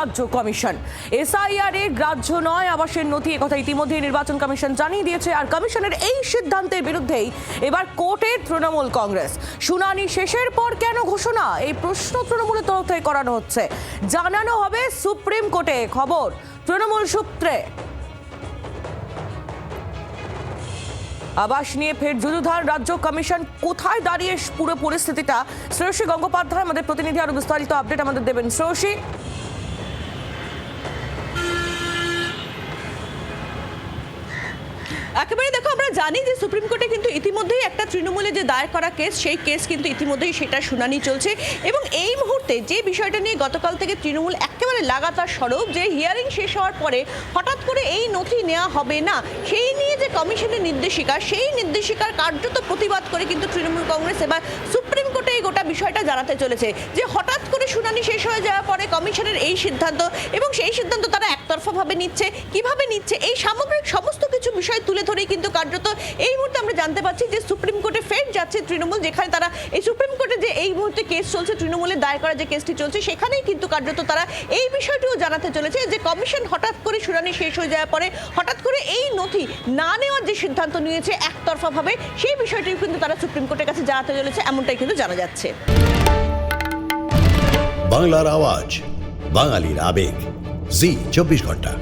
রাজ্য commission. SIR এ গ্রাহ্য নয় আবাসের নথি, একথা ইতিমধ্যে নির্বাচন কমিশন জানিয়ে দিয়েছে। আর কমিশনের এই সিদ্ধান্তের বিরুদ্ধেই এবার কোর্টে তৃণমূল কংগ্রেস। শুনানি শেষের পর কেন ঘোষণা, এই প্রশ্ন তৃণমূলের তরফ থেকে করানো হচ্ছে। জানানো হবে সুপ্রিম কোর্টে, খবর তৃণমূল সূত্রে। আবাস নিয়ে ফের যুযুধার রাজ্য কমিশন, কোথায় দাঁড়িয়ে পুরো পরিস্থিতিটা? শ্রেয়সী গঙ্গোপাধ্যায় আমাদের প্রতিনিধি আরো বিস্তারিত আপডেট আমাদের দেবেন। শ্রেয়সী, একেবারে দেখো, আমরা জানি যে সুপ্রিম কোর্টে কিন্তু ইতিমধ্যেই একটা তৃণমূলে যে দায়ের করা কেস, সেই কেস কিন্তু ইতিমধ্যেই সেটা শুনানি চলছে। এবং এই মুহূর্তে যে বিষয়টা নিয়ে গতকাল থেকে তৃণমূল একেবারে লাগাতার স্বরূপ, যে হিয়ারিং শেষ হওয়ার পরে হঠাৎ করে এই নথি নেওয়া হবে না, সেই নিয়ে যে কমিশনের নির্দেশিকা, সেই নির্দেশিকার কার্যত প্রতিবাদ করে কিন্তু তৃণমূল কংগ্রেস এবার সুপ্রিম কোর্টে এই গোটা বিষয়টা জানাতে চলেছে। যে হঠাৎ করে শুনানি শেষ হয়ে যাওয়ার পরে কমিশনের এই সিদ্ধান্ত, এবং সেই সিদ্ধান্ত তারা একতরফাভাবে নিচ্ছে, কিভাবে নিচ্ছে, এই সামগ্রিক সমস্ত কিছু বিষয় তুলে ধরেই কিন্তু কার্যত এই মুহূর্তে আমরা জানতে পারছি যে সুপ্রিম কোর্টে ফের যাচ্ছে তৃণমূল। যেখানে তারা এই সুপ্রিম কোর্টে যে এই মুহূর্তে কেস চলছে, তৃণমূলের দায়ের করা যে কেসটি চলছে, সেখানেই কিন্তু কার্যত তারা এই বিষয়টিও জানাতে চলেছে যে কমিশন হঠাৎ করে শুনানি শেষ হয়ে যাওয়ার পরে হঠাৎ করে এই নথি না নেওয়ার যে সিদ্ধান্ত নিয়েছে একতরফাভাবে, সেই বিষয়টিও কিন্তু তারা সুপ্রিম কোর্টের কাছে জানাতে চলেছে, এমনটাই কিন্তু জানা যাচ্ছে। বাংলার আওয়াজ, বাঙালির আবেগ, জি 24 ঘন্টা।